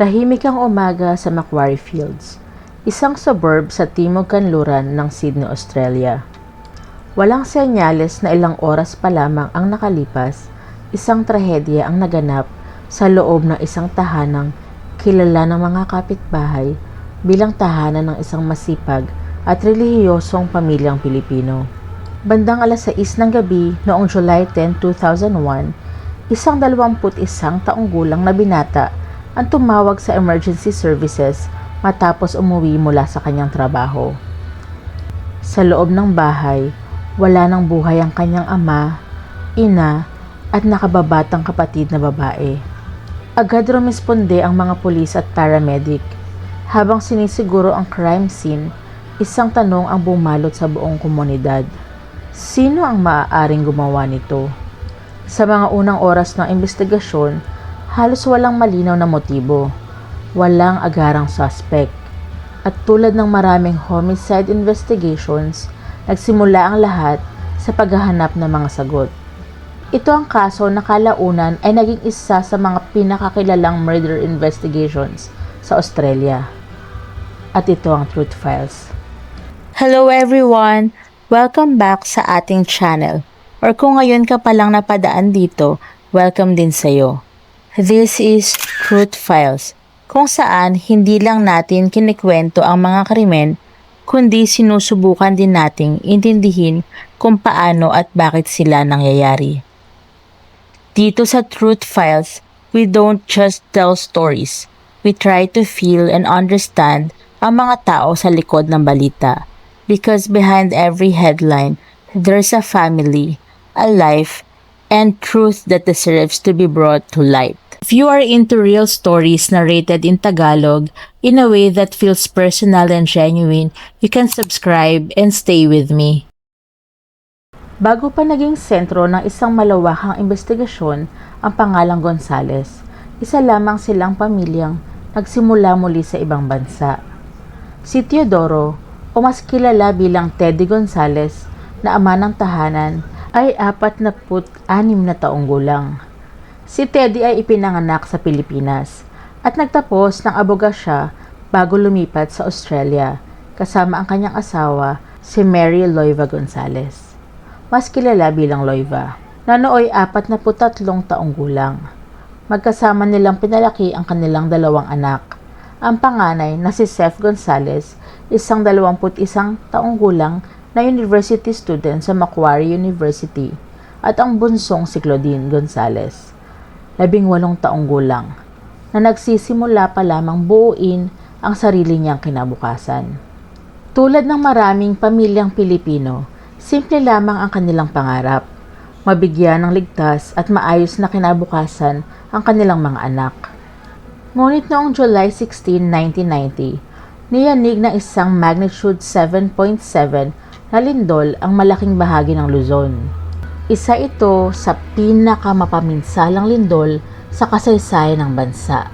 Tahimik ang umaga sa Macquarie Fields, isang suburb sa timog kanluran ng Sydney, Australia. Walang senyales na ilang oras pa lamang ang nakalipas, isang trahedya ang naganap sa loob ng isang tahanang kilala ng mga kapitbahay bilang tahanan ng isang masipag at relihiyosong pamilyang Pilipino. Bandang alas 6 ng gabi noong July 10, 2001, isang 21 taong gulang na binata ang tumawag sa emergency services matapos umuwi mula sa kanyang trabaho. Sa loob ng bahay, wala ng buhay ang kanyang ama, ina, at nakababatang kapatid na babae. Agad rumisponde ang mga pulis at paramedic. Habang sinisiguro ang crime scene, isang tanong ang bumalot sa buong komunidad. Sino ang maaaring gumawa nito? Sa mga unang oras ng investigasyon, halos walang malinaw na motibo. Walang agarang suspect. At tulad ng maraming homicide investigations, nagsimula ang lahat sa paghahanap ng mga sagot. Ito ang kaso na kalaunan ay naging isa sa mga pinakakilalang murder investigations sa Australia. At ito ang Truth Files. Hello everyone! Welcome back sa ating channel. Or kung ngayon ka palang napadaan dito, welcome din sa'yo. This is Truth Files, kung saan hindi lang natin kinikwento ang mga krimen, kundi sinusubukan din nating intindihin kung paano at bakit sila nangyayari. Dito sa Truth Files, we don't just tell stories. We try to feel and understand ang mga tao sa likod ng balita. Because behind every headline, there's a family, a life, and truth that deserves to be brought to light. If you are into real stories narrated in Tagalog in a way that feels personal and genuine, you can subscribe and stay with me. Bago pa naging sentro ng isang malawakang investigasyon ang pangalang Gonzales, isa lamang silang pamilyang nagsimula muli sa ibang bansa. Si Teodoro, o mas kilala bilang Teddy Gonzales, na ama ng tahanan, ay 46 na taong gulang. Si Teddy ay ipinanganak sa Pilipinas at nagtapos ng abogasya bago lumipat sa Australia kasama ang kanyang asawa, si Mary Loiva Gonzales, mas kilala bilang Loiva, na nooy 43 taong gulang. Magkasama nilang pinalaki ang kanilang dalawang anak. Ang panganay na si Seth Gonzales, isang 21 taong gulang na university student sa Macquarie University, at ang bunsong si Claudine Gonzales, 18 taong gulang, na nagsisimula pa lamang buuin ang sarili niyang kinabukasan. Tulad ng maraming pamilyang Pilipino, simple lamang ang kanilang pangarap, mabigyan ng ligtas at maayos na kinabukasan ang kanilang mga anak. Ngunit noong July 16, 1990, niyanig ng isang magnitude 7.7 na lindol ang malaking bahagi ng Luzon. Isa ito sa pinakamapaminsalang lindol sa kasaysayan ng bansa,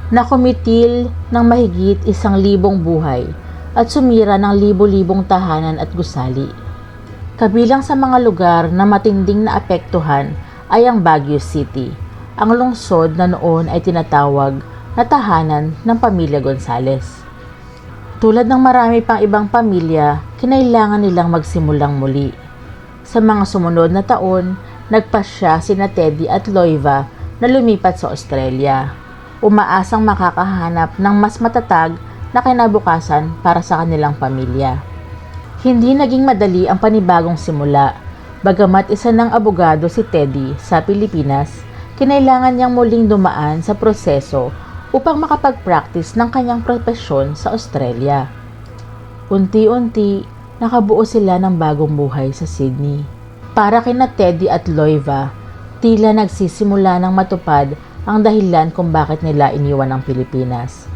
na kumitil ng mahigit 1,000 buhay at sumira ng libo-libong tahanan at gusali. Kabilang sa mga lugar na matinding naapektuhan ay ang Baguio City, ang lungsod na noon ay tinatawag na tahanan ng pamilya Gonzales. Tulad ng marami pang ibang pamilya, kinailangan nilang magsimulang muli. Sa mga sumunod na taon, nagpasya sina Teddy at Loiva na lumipat sa Australia, umaasang makakahanap ng mas matatag na kinabukasan para sa kanilang pamilya. Hindi naging madali ang panibagong simula. Bagamat isa ng abogado si Teddy sa Pilipinas, kinailangan niyang muling dumaan sa proseso upang makapag-practice ng kanyang propesyon sa Australia. Unti-unti, nakabuo sila ng bagong buhay sa Sydney. Para kina Teddy at Loiva, tila nagsisimula ng matupad ang dahilan kung bakit nila iniwan ang Pilipinas.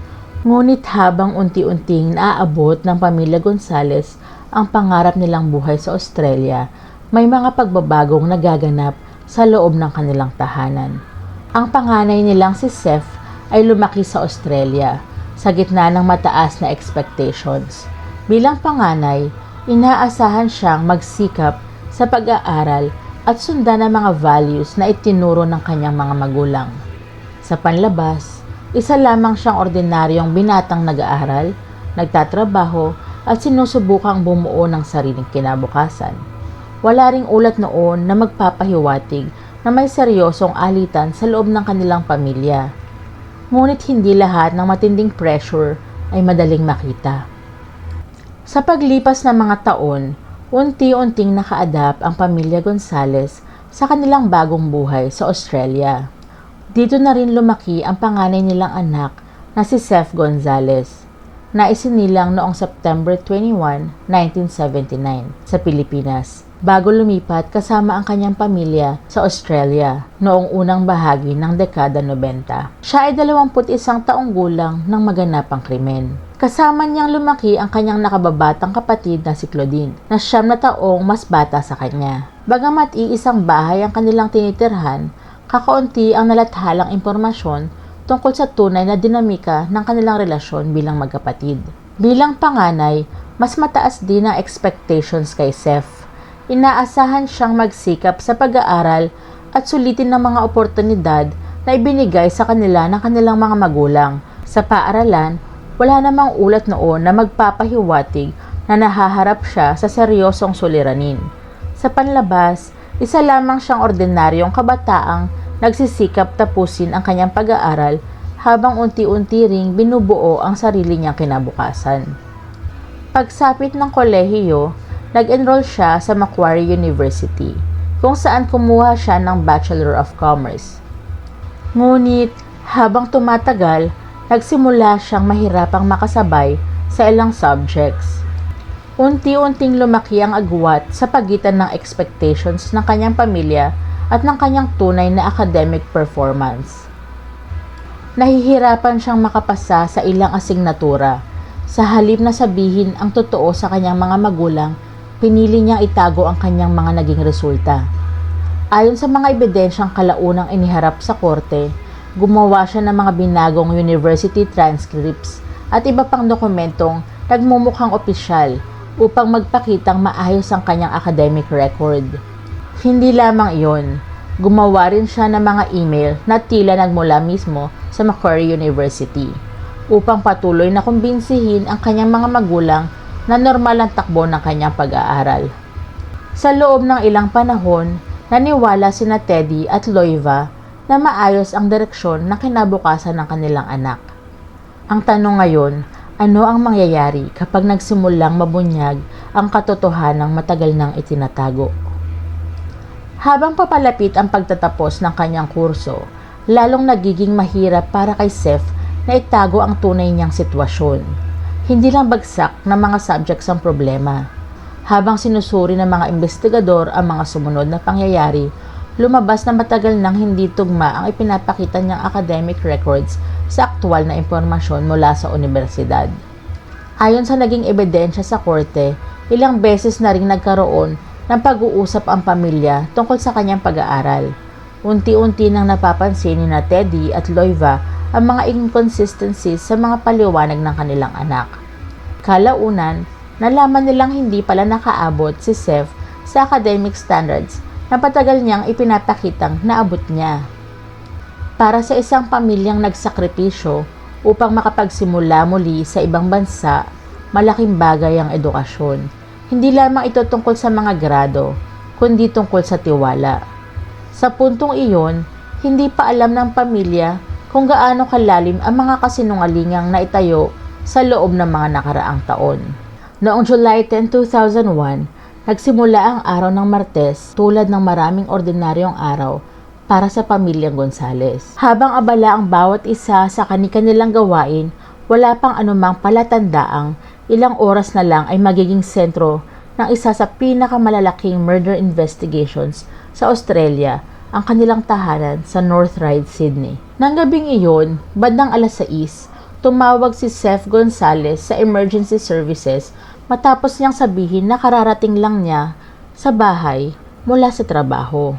Ngunit habang unti-unting naaabot ng pamilya Gonzales ang pangarap nilang buhay sa Australia, may mga pagbabagong nagaganap sa loob ng kanilang tahanan. Ang panganay nilang si Seth ay lumaki sa Australia sa gitna ng mataas na expectations. Bilang panganay, inaasahan siyang magsikap sa pag-aaral at sundan ang mga values na itinuro ng kanyang mga magulang. Sa panlabas, Isa lamang siyang ordinaryong binatang nag-aaral, nagtatrabaho at sinusubukang bumuo ng sariling kinabukasan. Wala ring ulat noon na magpapahiwatig na may seryosong alitan sa loob ng kanilang pamilya. Ngunit hindi lahat ng matinding pressure ay madaling makita. Sa paglipas ng mga taon, unti-unting naka-adapt ang pamilya Gonzales sa kanilang bagong buhay sa Australia. Dito na rin lumaki ang panganay nilang anak na si Seth Gonzales, na isinilang noong September 21, 1979 sa Pilipinas, bago lumipat kasama ang kanyang pamilya sa Australia noong unang bahagi ng dekada 90. Siya ay 21 taong gulang nang maganap ang krimen. Kasama niyang lumaki ang kanyang nakababatang kapatid na si Claudine, na 9 na taong mas bata sa kanya. Bagamat iisang bahay ang kanilang tinitirhan, kakaunti ang nalathalang impormasyon tungkol sa tunay na dinamika ng kanilang relasyon bilang magkapatid. Bilang panganay, mas mataas din ang expectations kay Seth. Inaasahan siyang magsikap sa pag-aaral at sulitin ng mga oportunidad na ibinigay sa kanila ng kanilang mga magulang. Sa paaralan, wala namang ulat noon na magpapahiwatig na nahaharap siya sa seryosong suliranin. Sa panlabas, isa lamang siyang ordinaryong kabataang nagsisikap tapusin ang kanyang pag-aaral habang unti-unti ring binubuo ang sarili niyang kinabukasan. Pagsapit ng kolehiyo, nag-enroll siya sa Macquarie University, kung saan kumuha siya ng Bachelor of Commerce. Ngunit, habang tumatagal, nagsimula siyang mahirapang makasabay sa ilang subjects. Unti-unting lumaki ang agwat sa pagitan ng expectations ng kanyang pamilya at ng kanyang tunay na academic performance. Nahihirapan siyang makapasa sa ilang asignatura. Sa halip na sabihin ang totoo sa kanyang mga magulang, pinili niyang itago ang kanyang mga naging resulta. Ayon sa mga ebidensyang kalaunang iniharap sa korte, gumawa siya ng mga binagong university transcripts at iba pang dokumentong nagmumukhang opisyal upang magpakitang maayos ang kanyang academic record. Hindi lamang iyon, gumawa rin siya ng mga email na tila nagmula mismo sa Macquarie University upang patuloy na kumbinsihin ang kanyang mga magulang na normal ang takbo ng kanyang pag-aaral. Sa loob ng ilang panahon, naniwala sina Teddy at Loiva na maayos ang direksyon ng kinabukasan ng kanilang anak. Ang tanong ngayon, ano ang mangyayari kapag nagsimulang mabunyag ang katotohanang matagal nang itinatago? Habang papalapit ang pagtatapos ng kanyang kurso, lalong nagiging mahirap para kay Seth na itago ang tunay niyang sitwasyon. Hindi lang bagsak ng mga subjects ang problema. Habang sinusuri ng mga investigador ang mga sumunod na pangyayari, lumabas na matagal nang hindi tugma ang ipinapakita niyang academic records sa aktwal na impormasyon mula sa universidad. Ayon sa naging ebidensya sa korte, ilang beses na ring nagkaroon ng pag-uusap ang pamilya tungkol sa kanyang pag-aaral. Unti-unti nang napapansin ni Teddy at Loiva ang mga inconsistencies sa mga paliwanag ng kanilang anak. Kalaunan, nalaman nilang hindi pala nakaabot si Seth sa academic standards na patagal niyang ipinapakitang naabot niya. Para sa isang pamilyang nagsakripisyo upang makapagsimula muli sa ibang bansa, malaking bagay ang edukasyon. Hindi lamang ito tungkol sa mga grado, kundi tungkol sa tiwala. Sa puntong iyon, hindi pa alam ng pamilya kung gaano kalalim ang mga kasinungalingang naitayo sa loob ng mga nakaraang taon. Noong July 10, 2001, nagsimula ang araw ng Martes tulad ng maraming ordinaryong araw para sa pamilyang Gonzales. Habang abala ang bawat isa sa kani-kanilang gawain, wala pang anumang palatandaang ilang oras na lang ay magiging sentro ng isa sa pinakamalalaking murder investigations sa Australia, ang kanilang tahanan sa North Ryde, Sydney. Nang gabing iyon, bandang 6:00, tumawag si Seth Gonzales sa emergency services matapos niyang sabihin na kararating lang niya sa bahay mula sa trabaho.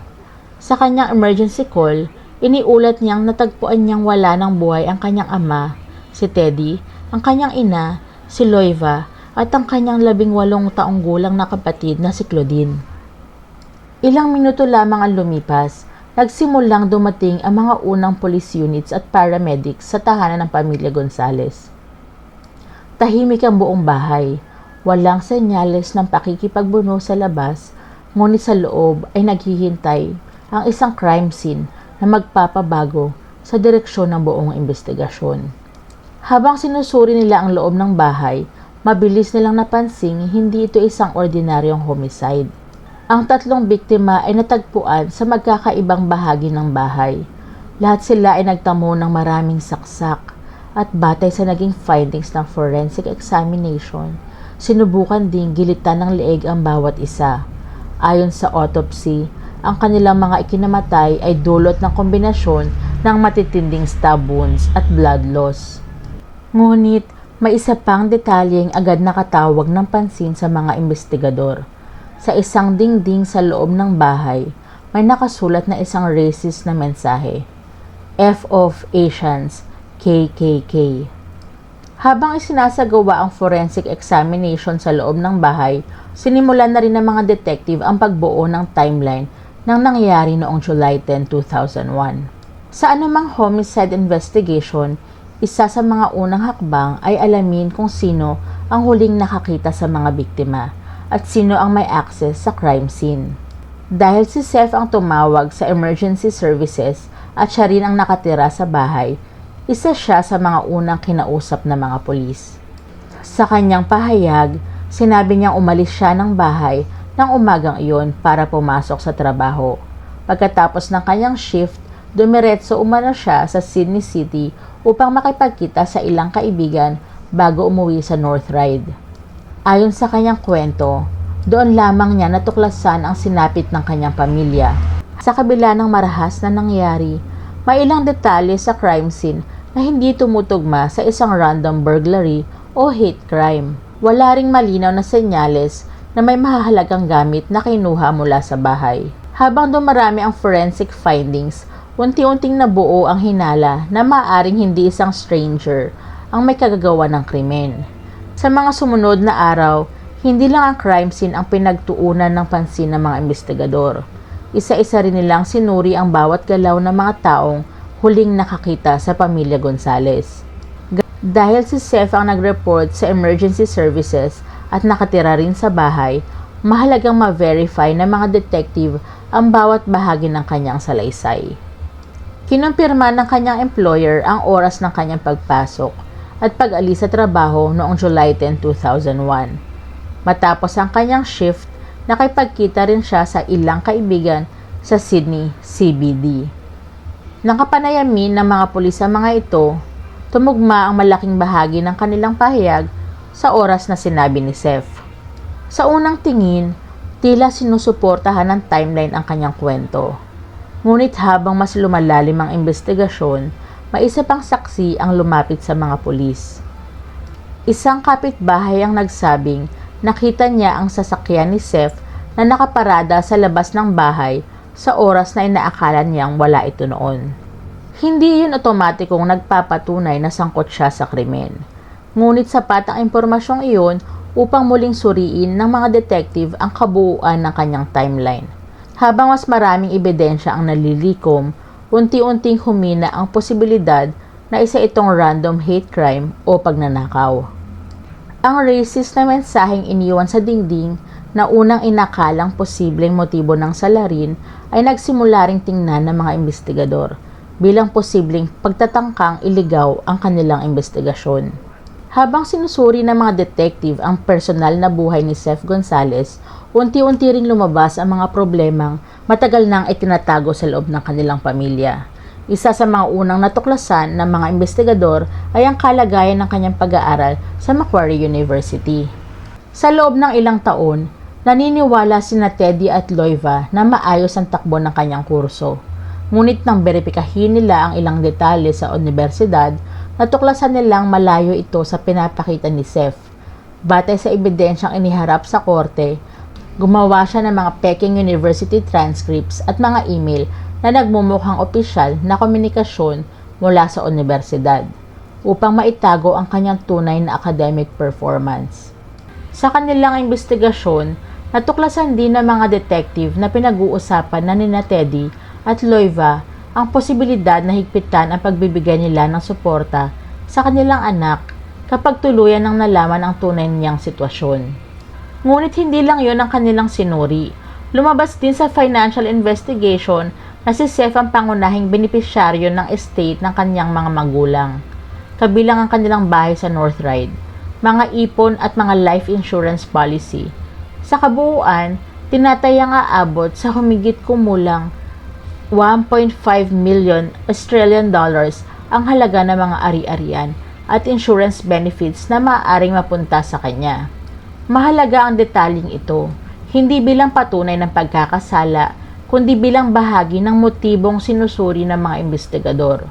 Sa kanyang emergency call, iniulat niyang natagpuan niyang wala ng buhay ang kanyang ama, si Teddy, ang kanyang ina, si Loiva, at ang kanyang 18 taong gulang na kapatid na si Claudine. Ilang minuto lamang ang lumipas nagsimulang dumating ang mga unang police units at paramedics sa tahanan ng pamilya Gonzales. Tahimik ang buong bahay. Walang senyales ng pakikipagbuno sa labas, ngunit sa loob ay naghihintay ang isang crime scene na magpapabago sa direksyon ng buong investigasyon. Habang sinusuri nila ang loob ng bahay, mabilis nilang napansing hindi ito isang ordinaryong homicide. Ang tatlong biktima ay natagpuan sa magkakaibang bahagi ng bahay. Lahat sila ay nagtamo ng maraming saksak at batay sa naging findings ng forensic examination, sinubukan ding gilitan ng leeg ang bawat isa. Ayon sa autopsy, ang kanilang mga ikinamatay ay dulot ng kombinasyon ng matitinding stab wounds at blood loss. Ngunit, may isa pang detalyeng agad nakatawag ng pansin sa mga investigador. Sa isang dingding sa loob ng bahay, may nakasulat na isang racist na mensahe. F of Asians, KKK. Habang isinasagawa ang forensic examination sa loob ng bahay, sinimulan na rin ng mga detective ang pagbuo ng timeline ng nangyari noong July 10, 2001. Sa anumang homicide investigation, isa sa mga unang hakbang ay alamin kung sino ang huling nakakita sa mga biktima at sino ang may access sa crime scene. Dahil si Seth ang tumawag sa emergency services at siya rin ang nakatira sa bahay, isa siya sa mga unang kinausap ng mga pulis. Sa kanyang pahayag, sinabi niyang umalis siya ng bahay ng umagang iyon para pumasok sa trabaho. Pagkatapos ng kanyang shift, dumiretso umano siya sa Sydney City upang makipagkita sa ilang kaibigan bago umuwi sa North Ryde. Ayon sa kanyang kwento, doon lamang niya natuklasan ang sinapit ng kanyang pamilya. Sa kabila ng marahas na nangyari, may ilang detalye sa crime scene na hindi tumutugma sa isang random burglary o hate crime. Wala ring malinaw na senyales na may mahahalagang gamit na kinuha mula sa bahay. Habang dumarami ang forensic findings, unti-unting nabuo ang hinala na maaaring hindi isang stranger ang may kagagawa ng krimen. Sa mga sumunod na araw, hindi lang ang crime scene ang pinagtuunan ng pansin ng mga investigador. Isa-isa rin nilang sinuri ang bawat galaw ng mga taong huling nakakita sa pamilya Gonzales. Dahil si Seth ang nag-report sa emergency services at nakatira rin sa bahay, mahalagang ma-verify ng mga detective ang bawat bahagi ng kanyang salaysay. Kinumpirma ng kanyang employer ang oras ng kanyang pagpasok at pag-alis sa trabaho noong July 10, 2001. Matapos ang kanyang shift, nakipagkita rin siya sa ilang kaibigan sa Sydney CBD. Nakapanayamin ng mga pulis sa mga ito, tumugma ang malaking bahagi ng kanilang pahayag sa oras na sinabi ni Seth. Sa unang tingin, tila sinusuportahan ng timeline ang kanyang kwento. Ngunit habang mas lumalalim ang investigasyon, may isa pang saksi ang lumapit sa mga pulis. Isang kapitbahay ang nagsabing nakita niya ang sasakyan ni Seth na nakaparada sa labas ng bahay sa oras na inaakala niyang wala ito noon. Hindi yun otomatikong nagpapatunay na sangkot siya sa krimen. Ngunit sapat ang impormasyong iyon upang muling suriin ng mga detective ang kabuuan ng kanyang timeline. Habang mas maraming ebidensya ang nalilikom, unti-unting humina ang posibilidad na isa itong random hate crime o pagnanakaw. Ang racist na mensaheng iniwan sa dingding na unang inakalang posibleng motibo ng salarin ay nagsimula ring tingnan ng mga investigador bilang posibleng pagtatangkang iligaw ang kanilang investigasyon. Habang sinusuri ng mga detective ang personal na buhay ni Seth Gonzales, unti-unti ring lumabas ang mga problemang matagal nang itinatago sa loob ng kanilang pamilya. Isa sa mga unang natuklasan ng mga investigador ay ang kalagayan ng kanyang pag-aaral sa Macquarie University. Sa loob ng ilang taon, naniniwala sina Teddy at Loiva na maayos ang takbo ng kanyang kurso. Ngunit nang beripikahin nila ang ilang detalye sa universidad, natuklasan nilang malayo ito sa pinapakita ni Seth. Batay sa ebidensyang iniharap sa korte, gumawa siya ng mga peking university transcripts at mga email na nagmumukhang opisyal na komunikasyon mula sa universidad upang maitago ang kanyang tunay na academic performance. Sa kanilang investigasyon, natuklasan din ng mga detective na pinag-uusapan na nina Teddy at Loiva ang posibilidad na higpitan ang pagbibigay nila ng suporta sa kanilang anak kapag tuluyan ng nalaman ang tunay niyang sitwasyon. Ngunit hindi lang yon ang kanilang sinuri. Lumabas din sa financial investigation na si Seth ang pangunahing benepisyaryo ng estate ng kanyang mga magulang, kabilang ang kanilang bahay sa North Ryde, mga ipon at mga life insurance policy. Sa kabuuan, tinatayang aabot sa humigit kumulang 1.5 million Australian dollars ang halaga ng mga ari-arian at insurance benefits na maaaring mapunta sa kanya. Mahalaga ang detalyeng ito, hindi bilang patunay ng pagkakasala, kundi bilang bahagi ng motibong sinusuri ng mga investigador.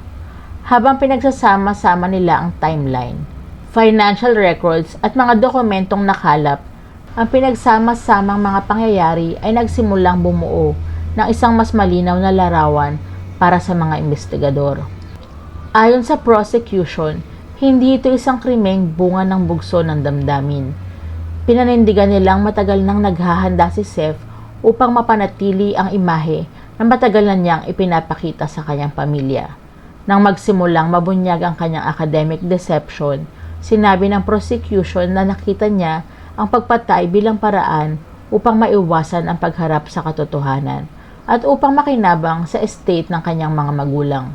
Habang pinagsasama-sama nila ang timeline, financial records at mga dokumentong nakalap, ang pinagsama-samang mga pangyayari ay nagsimulang bumuo ng isang mas malinaw na larawan para sa mga investigador. Ayon sa prosecution, hindi ito isang krimeng bunga ng bugso ng damdamin. Pinanindigan nilang matagal nang naghahanda si Seth upang mapanatili ang imahe na matagal na niyang ipinapakita sa kanyang pamilya. Nang magsimulang mabunyag ang kanyang academic deception, sinabi ng prosecution na nakita niya ang pagpatay bilang paraan upang maiwasan ang pagharap sa katotohanan at upang makinabang sa estate ng kanyang mga magulang.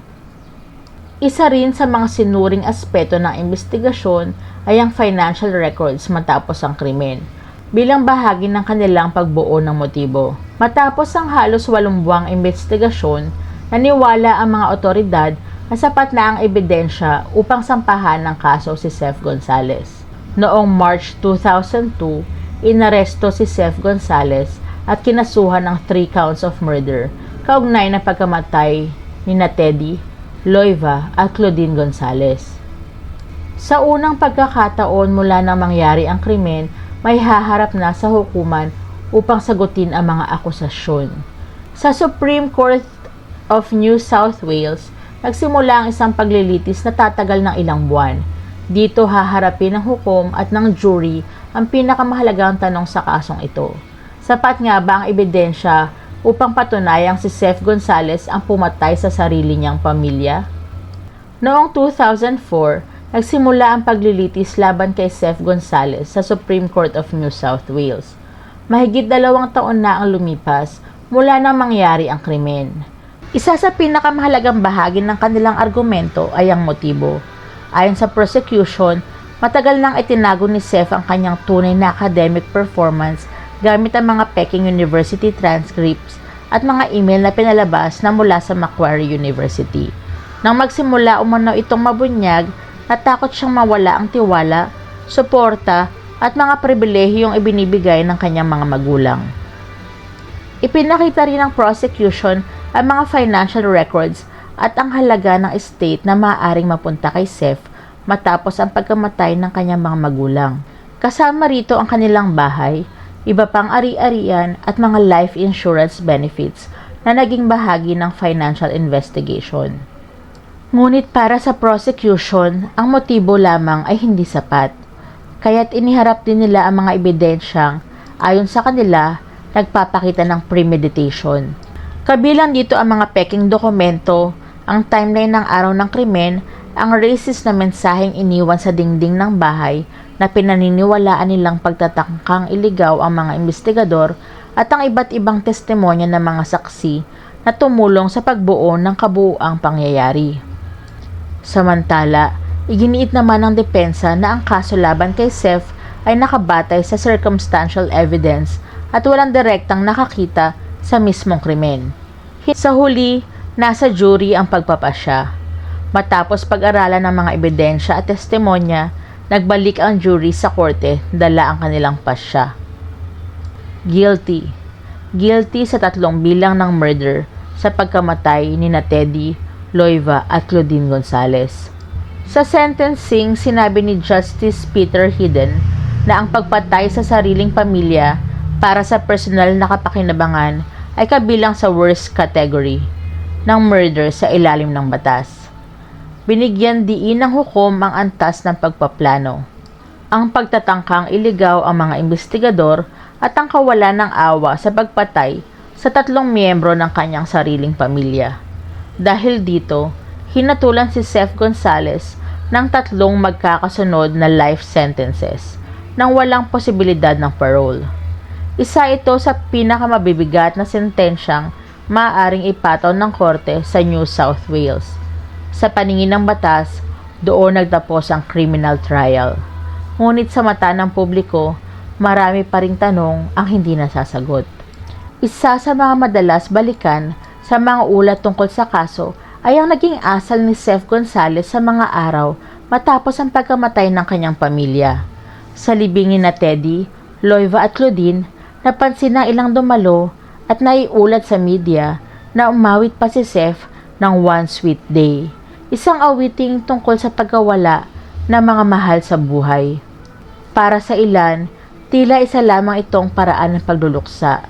Isa rin sa mga sinuring aspeto ng investigasyon ay ang financial records matapos ang krimen, bilang bahagi ng kanilang pagbuo ng motibo. Matapos ang halos 8 buwang investigasyon, naniwala ang mga otoridad na sapat na ang ebidensya upang sampahan ng kaso si Seth Gonzales. Noong March 2002, inaresto si Seth Gonzales at kinasuhan ng 3 counts of murder, kaugnay ng pagkamatay ni Teddy, Loiva at Claudine Gonzales. Sa unang pagkakataon mula nang mangyari ang krimen, may haharap na sa hukuman upang sagutin ang mga akusasyon. Sa Supreme Court of New South Wales, nagsimula ang isang paglilitis na tatagal ng ilang buwan. Dito haharapin ng hukom at ng jury ang pinakamahalagang tanong sa kasong ito. Sapat nga ba ang ebidensya upang patunayang si Seth Gonzales ang pumatay sa sarili niyang pamilya? Noong 2004, nagsimula ang paglilitis laban kay Seth Gonzales sa Supreme Court of New South Wales. Mahigit 2 taon na ang lumipas mula nang mangyari ang krimen. Isa sa pinakamahalagang bahagi ng kanilang argumento ay ang motibo. Ayon sa prosecution, matagal nang itinago ni Seth ang kanyang tunay na academic performance gamit ang mga Peking University transcripts at mga email na pinalabas na mula sa Macquarie University. Nang magsimula umano itong mabunyag, natakot siyang mawala ang tiwala, suporta at mga pribilehiyong ibinibigay ng kanyang mga magulang. Ipinakita rin ng prosecution ang mga financial records at ang halaga ng estate na maaaring mapunta kay Seth matapos ang pagkamatay ng kanyang mga magulang. Kasama rito ang kanilang bahay, iba pang ari-arian at mga life insurance benefits na naging bahagi ng financial investigation. Ngunit para sa prosecution, ang motibo lamang ay hindi sapat. Kaya't iniharap din nila ang mga ebidensyang, ayon sa kanila, nagpapakita ng premeditation. Kabilang dito ang mga peking dokumento, ang timeline ng araw ng krimen, ang racist na mensaheng iniwan sa dingding ng bahay na pinaniniwalaan nilang pagtatangkang iligaw ang mga investigador at ang iba't ibang testimonya ng mga saksi na tumulong sa pagbuo ng kabuuang pangyayari. Samantala, iginiit naman ng depensa na ang kaso laban kay Seth ay nakabatay sa circumstantial evidence at walang direktang nakakita sa mismong krimen. Sa huli, nasa jury ang pagpapasya. Matapos pag-aralan ng mga ebidensya at testimonya, nagbalik ang jury sa korte, dala ang kanilang pasya. Guilty. Guilty sa 3 bilang ng murder sa pagkamatay ni Teddy, Loiva at Claudine Gonzales. Sa sentencing, sinabi ni Justice Peter Hidden na ang pagpatay sa sariling pamilya para sa personal na kapakinabangan ay kabilang sa worst category ng murder sa ilalim ng batas. Binigyan diin ng hukom ang antas ng pagpaplano, ang pagtatangkang iligaw ang mga investigador at ang kawalan ng awa sa pagpatay sa 3 miyembro ng kanyang sariling pamilya. Dahil dito, hinatulan si Seth Gonzales ng 3 magkakasunod na life sentences nang walang posibilidad ng parole. Isa ito sa pinakamabibigat na sentensyang maaaring ipataw ng korte sa New South Wales. Sa paningin ng batas, doon nagtapos ang criminal trial. Ngunit sa mata ng publiko, marami pa ring tanong ang hindi nasasagot. Isa sa mga madalas balikan sa mga ulat tungkol sa kaso ay ang naging asal ni Seth Gonzales sa mga araw matapos ang pagkamatay ng kanyang pamilya. Sa libingin na Teddy, Loiva at Claudine, napansin ng ilang dumalo at naiulat sa media na umawit pa si Seth ng One Sweet Day, isang awiting tungkol sa pagkawala ng mga mahal sa buhay. Para sa ilan, tila isa lamang itong paraan ng pagluluksa.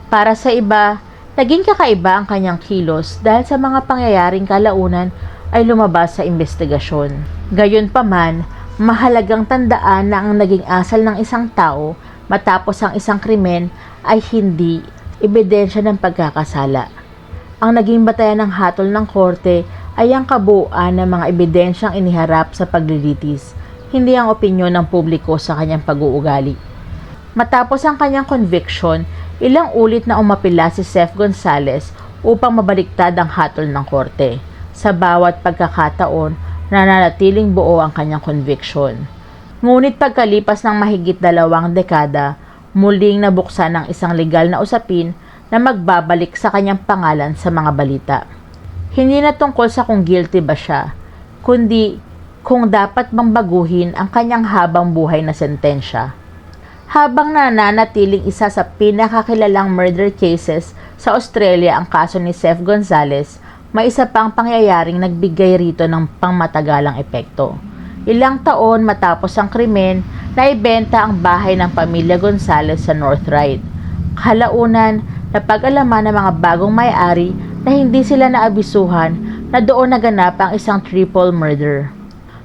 Para sa iba, naging kakaiba ang kanyang kilos dahil sa mga pangyayaring kalaunan ay lumabas sa investigasyon. Gayunpaman, mahalagang tandaan na ang naging asal ng isang tao matapos ang isang krimen ay hindi ebidensya ng pagkakasala. Ang naging batayan ng hatol ng korte ay ang kabuuan ng mga ebidensyang iniharap sa paglilitis, hindi ang opinyon ng publiko sa kanyang pag-uugali. Matapos ang kanyang conviction, ilang ulit na umapila si Seth Gonzales upang mabaliktad ang hatol ng korte. Sa bawat pagkakataon, nananatiling buo ang kanyang conviction. Ngunit pagkalipas ng mahigit 2 dekada, muling nabuksan ang isang legal na usapin na magbabalik sa kanyang pangalan sa mga balita. Hindi na tungkol sa kung guilty ba siya, kundi kung dapat bang baguhin ang kanyang habang buhay na sentensya. Habang nananatiling isa sa pinakakilalang murder cases sa Australia ang kaso ni Seth Gonzales, may isa pang pangyayaring nagbigay rito ng pangmatagalang epekto. Ilang taon matapos ang krimen, naibenta ang bahay ng pamilya Gonzales sa North Ryde. Kalaunan, napag-alaman ng mga bagong may-ari na hindi sila naabisuhan na doon naganap ang isang triple murder.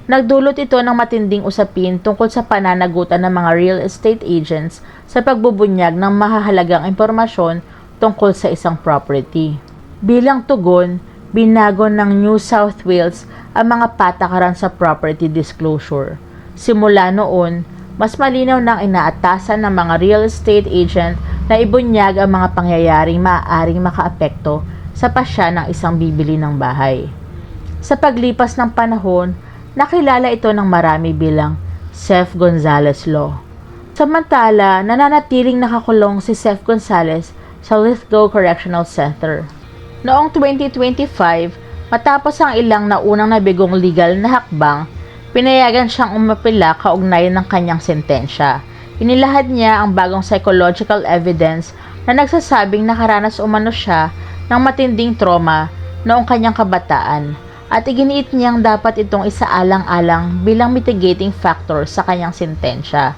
Nagdulot ito ng matinding usapin tungkol sa pananagutan ng mga real estate agents sa pagbubunyag ng mahahalagang impormasyon tungkol sa isang property. Bilang tugon, binago ng New South Wales ang mga patakaran sa property disclosure. Simula noon, mas malinaw nang inaatasan ng mga real estate agent na ibunyag ang mga pangyayaring maaaring makaapekto sa pasya ng isang bibili ng bahay. Sa paglipas ng panahon, nakilala ito ng marami bilang Seth Gonzales Law. Samantala, nananatiling nakakulong si Seth Gonzales sa Lithgow Correctional Center. Noong 2025, matapos ang ilang naunang nabigong legal na hakbang, pinayagan siyang umapila kaugnay ng kanyang sentensya. Inilahad niya ang bagong psychological evidence na nagsasabing nakaranas umano siya ng matinding trauma noong kanyang kabataan at iginiit niyang dapat itong isaalang-alang bilang mitigating factor sa kanyang sentensya.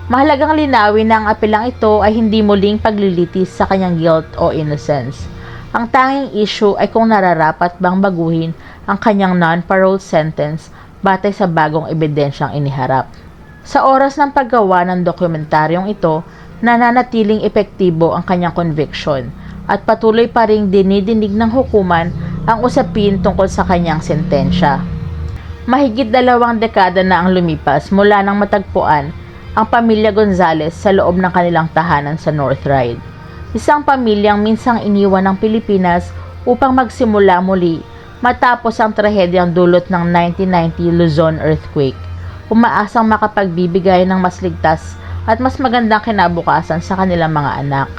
Mahalagang linawin na ang apilang ito ay hindi muling paglilitis sa kanyang guilt o innocence. Ang tanging issue ay kung nararapat bang baguhin ang kanyang non-parole sentence batay sa bagong ebidensyang iniharap. Sa oras ng paggawa ng dokumentaryong ito, nananatiling epektibo ang kanyang conviction at patuloy pa ring dinidinig ng hukuman ang usapin tungkol sa kanyang sentensya. Mahigit 2 dekada na ang lumipas mula nang matagpuan ang pamilya Gonzales sa loob ng kanilang tahanan sa North Ryde. Isang pamilyang minsang iniwan ng Pilipinas upang magsimula muli matapos ang trahedyang dulot ng 1990 Luzon earthquake. Umaasang makapagbibigay ng mas ligtas at mas magandang kinabukasan sa kanilang mga anak.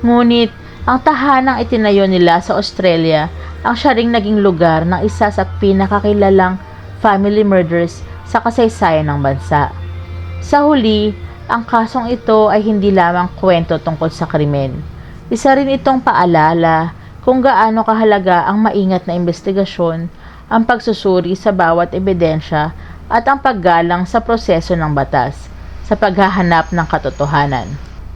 Ngunit, ang tahanang itinayo nila sa Australia ang siya ring naging lugar ng isa sa pinakakilalang family murders sa kasaysayan ng bansa. Sa huli, ang kasong ito ay hindi lamang kwento tungkol sa krimen. Isa rin itong paalala kung gaano kahalaga ang maingat na investigasyon, ang pagsusuri sa bawat ebidensya at ang paggalang sa proseso ng batas sa paghahanap ng katotohanan.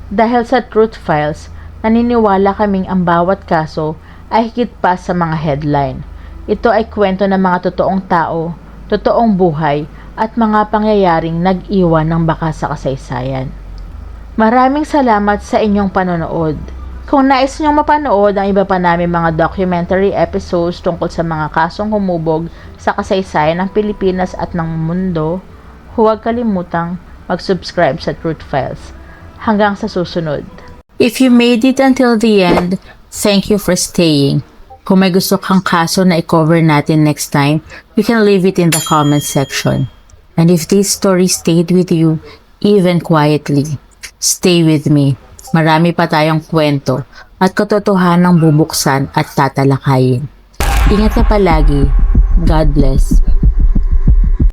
Dahil sa Truth Files, naniniwala kaming ang bawat kaso ay higit pa sa mga headline. Ito ay kwento ng mga totoong tao, totoong buhay, at mga pangyayaring nag-iwan ng bakas sa kasaysayan. Maraming salamat sa inyong panonood. Kung nais niyong mapanood ang iba pa namin mga documentary episodes tungkol sa mga kasong humubog sa kasaysayan ng Pilipinas at ng mundo, huwag kalimutang mag-subscribe sa Truth Files. Hanggang sa susunod. If you made it until the end, thank you for staying. Kung may gusto kang kaso na i-cover natin next time, you can leave it in the comment section. And if this story stayed with you, even quietly, stay with me. Marami pa tayong kwento at katotohanang bubuksan at tatalakayin. Ingat ka palagi. God bless.